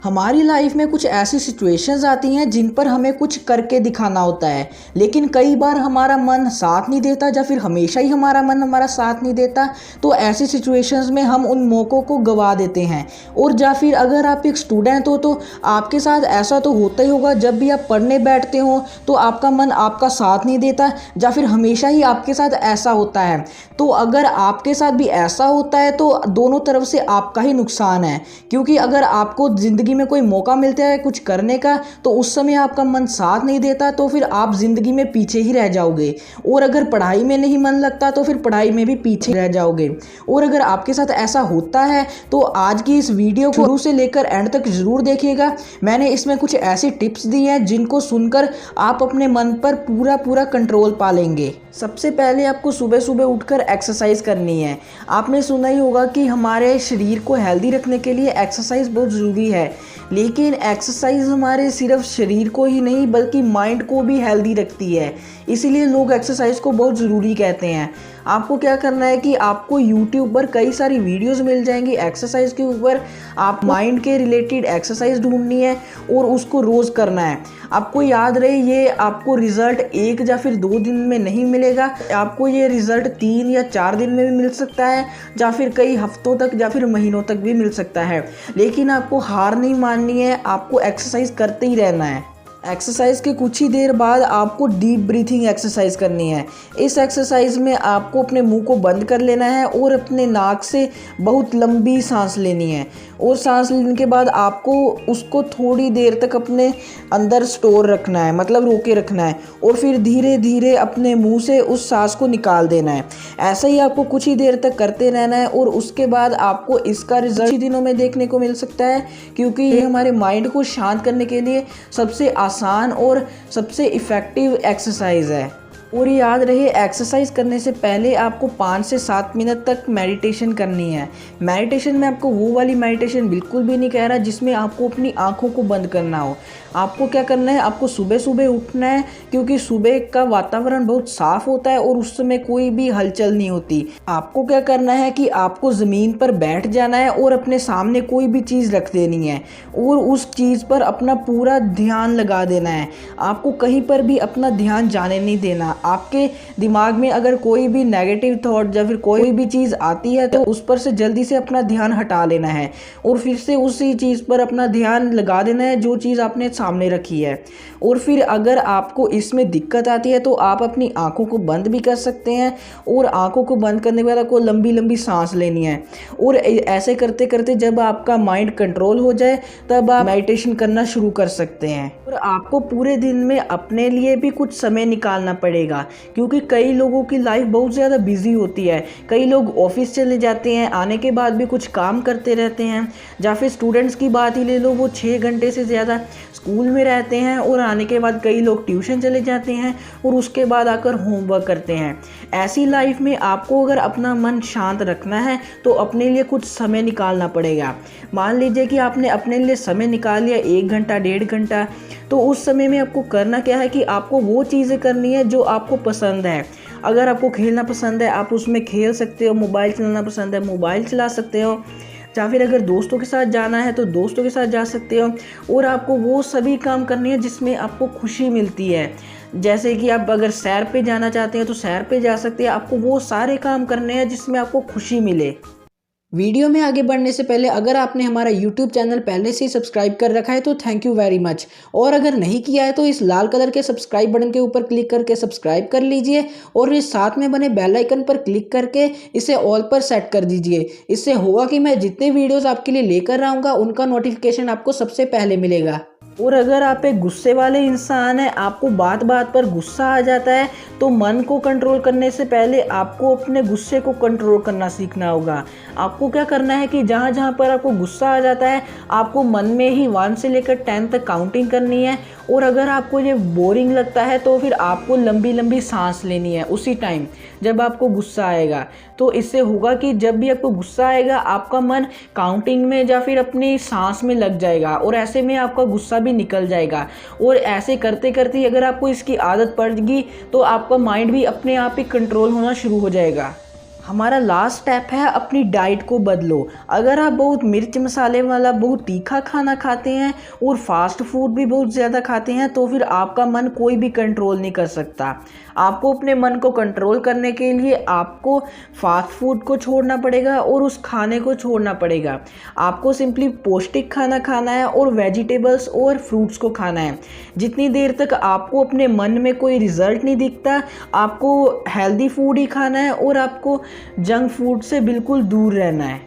हमारी लाइफ में कुछ ऐसी सिचुएशंस आती हैं जिन पर हमें कुछ करके दिखाना होता है, लेकिन कई बार हमारा मन साथ नहीं देता या फिर हमेशा ही हमारा मन हमारा साथ नहीं देता। तो ऐसी सिचुएशंस में हम उन मौक़ों को गवा देते हैं। और या फिर अगर आप एक स्टूडेंट हो तो आपके साथ ऐसा तो होता ही होगा, जब भी आप पढ़ने बैठते हो तो आपका मन आपका साथ नहीं देता या फिर हमेशा ही आपके साथ ऐसा होता है। तो अगर आपके साथ भी ऐसा होता है तो दोनों तरफ से आपका ही नुकसान है, क्योंकि अगर आपको ज़िंदगी में कोई मौका मिलता है कुछ करने का तो उस समय आपका मन साथ नहीं देता, तो फिर आप ज़िंदगी में पीछे ही रह जाओगे। और अगर पढ़ाई में नहीं मन लगता तो फिर पढ़ाई में भी पीछे रह जाओगे। और अगर आपके साथ ऐसा होता है तो आज की इस वीडियो को शुरू से लेकर एंड तक ज़रूर देखिएगा। मैंने इसमें कुछ ऐसी टिप्स दी हैं जिनको सुनकर आप अपने मन पर पूरा कंट्रोल पा लेंगे। सबसे पहले आपको सुबह सुबह उठकर एक्सरसाइज करनी है। आपने सुना ही होगा कि हमारे शरीर को हेल्दी रखने के लिए एक्सरसाइज बहुत ज़रूरी है, लेकिन एक्सरसाइज हमारे सिर्फ शरीर को ही नहीं बल्कि माइंड को भी हेल्दी रखती है। इसीलिए लोग एक्सरसाइज को बहुत ज़रूरी कहते हैं। आपको क्या करना है कि आपको YouTube पर कई सारी वीडियोस मिल जाएंगी एक्सरसाइज के ऊपर। आप माइंड के रिलेटेड एक्सरसाइज ढूंढनी है और उसको रोज़ करना है। आपको याद रहे, ये आपको रिज़ल्ट 1 या फिर 2 दिन में नहीं मिलेगा। आपको ये रिज़ल्ट 3 या 4 दिन में भी मिल सकता है, या फिर कई हफ्तों तक या फिर महीनों तक भी मिल सकता है। लेकिन आपको हार नहीं माननी है, आपको एक्सरसाइज करते ही रहना है। एक्सरसाइज के कुछ ही देर बाद आपको डीप ब्रीथिंग एक्सरसाइज करनी है। इस एक्सरसाइज में आपको अपने मुंह को बंद कर लेना है और अपने नाक से बहुत लंबी सांस लेनी है। और सांस लेने के बाद आपको उसको थोड़ी देर तक अपने अंदर स्टोर रखना है, मतलब रोके रखना है, और फिर धीरे धीरे अपने मुंह से उस सांस को निकाल देना है। ऐसा ही आपको कुछ ही देर तक करते रहना है और उसके बाद आपको इसका रिजल्ट ही दिनों में देखने को मिल सकता है, क्योंकि ये हमारे माइंड को शांत करने के लिए सबसे आसान और सबसे इफ़ेक्टिव एक्सरसाइज है। और याद रहे, एक्सरसाइज करने से पहले आपको 5 से 7 मिनट तक मेडिटेशन करनी है। मेडिटेशन में आपको वो वाली मेडिटेशन बिल्कुल भी नहीं कह रहा जिसमें आपको अपनी आंखों को बंद करना हो। आपको क्या करना है, आपको सुबह सुबह उठना है, क्योंकि सुबह का वातावरण बहुत साफ़ होता है और उस समय कोई भी हलचल नहीं होती। आपको क्या करना है कि आपको ज़मीन पर बैठ जाना है और अपने सामने कोई भी चीज़ रख देनी है और उस चीज़ पर अपना पूरा ध्यान लगा देना है। आपको कहीं पर भी अपना ध्यान जाने नहीं देना। आपके दिमाग में अगर कोई भी नेगेटिव थॉट या फिर कोई भी चीज़ आती है तो उस पर से जल्दी से अपना ध्यान हटा लेना है और फिर से उसी चीज़ पर अपना ध्यान लगा देना है जो चीज़ आपने सामने रखी है। और फिर अगर आपको इसमें दिक्कत आती है तो आप अपनी आंखों को बंद भी कर सकते हैं और आंखों को बंद करने के बाद आपको लंबी लंबी सांस लेनी है। और ऐसे करते करते जब आपका माइंड कंट्रोल हो जाए तब आप मेडिटेशन करना शुरू कर सकते हैं। और आपको पूरे दिन में अपने लिए भी कुछ समय निकालना पड़ेगा, क्योंकि कई लोगों की लाइफ बहुत ज़्यादा बिजी होती है। कई लोग ऑफिस चले जाते हैं, आने के बाद भी कुछ काम करते रहते हैं, या फिर स्टूडेंट्स की बात ही ले लो, वो 6 घंटे से ज़्यादा स्कूल में रहते हैं और आने के बाद कई लोग ट्यूशन चले जाते हैं और उसके बाद आकर होमवर्क करते हैं। ऐसी लाइफ में आपको अगर अपना मन शांत रखना है तो अपने लिए कुछ समय निकालना पड़ेगा। मान लीजिए कि आपने अपने लिए समय निकाल लिया 1 घंटा 1.5 घंटा, तो उस समय में आपको करना क्या है कि आपको वो चीज़ें करनी है जो आपको पसंद है। अगर आपको खेलना पसंद है आप उसमें खेल सकते हो, मोबाइल चलाना पसंद है मोबाइल चला सकते हो, या फिर अगर दोस्तों के साथ जाना है तो दोस्तों के साथ जा सकते हो। और आपको वो सभी काम करने हैं जिसमें आपको खुशी मिलती है। जैसे कि आप अगर सैर पे जाना चाहते हैं तो सैर पे जा सकते हैं। आपको वो सारे काम करने हैं जिसमें आपको खुशी मिले। वीडियो में आगे बढ़ने से पहले अगर आपने हमारा YouTube चैनल पहले से ही सब्सक्राइब कर रखा है तो थैंक यू वेरी मच, और अगर नहीं किया है तो इस लाल कलर के सब्सक्राइब बटन के ऊपर क्लिक करके सब्सक्राइब कर लीजिए और इस साथ में बने बेल आइकन पर क्लिक करके इसे ऑल पर सेट कर दीजिए। इससे होगा कि मैं जितने वीडियोस आपके लिए लेकर आऊँगा उनका नोटिफिकेशन आपको सबसे पहले मिलेगा। और अगर आप एक गुस्से वाले इंसान हैं, आपको बात बात पर गुस्सा आ जाता है, तो मन को कंट्रोल करने से पहले आपको अपने गुस्से को कंट्रोल करना सीखना होगा। आपको क्या करना है कि जहाँ जहाँ पर आपको गुस्सा आ जाता है आपको मन में ही 1 से लेकर 10 तक काउंटिंग करनी है। और अगर आपको ये बोरिंग लगता है तो फिर आपको लंबी लंबी सांस लेनी है उसी टाइम जब आपको गुस्सा आएगा। तो इससे होगा कि जब भी आपको गुस्सा आएगा आपका मन काउंटिंग में या फिर अपनी सांस में लग जाएगा और ऐसे में आपका गुस्सा भी निकल जाएगा। और ऐसे करते करते अगर आपको इसकी आदत पड़ गई तो आपका माइंड भी अपने आप ही कंट्रोल होना शुरू हो जाएगा। हमारा लास्ट स्टेप है अपनी डाइट को बदलो। अगर आप बहुत मिर्च मसाले वाला बहुत तीखा खाना खाते हैं और फास्ट फूड भी बहुत ज़्यादा खाते हैं तो फिर आपका मन कोई भी कंट्रोल नहीं कर सकता। आपको अपने मन को कंट्रोल करने के लिए आपको फास्ट फूड को छोड़ना पड़ेगा और उस खाने को छोड़ना पड़ेगा। आपको सिंपली पौष्टिक खाना खाना है और वेजिटेबल्स और फ्रूट्स को खाना है। जितनी देर तक आपको अपने मन में कोई रिजल्ट नहीं दिखता, आपको हेल्दी फूड ही खाना है और आपको जंक फूड से बिल्कुल दूर रहना है।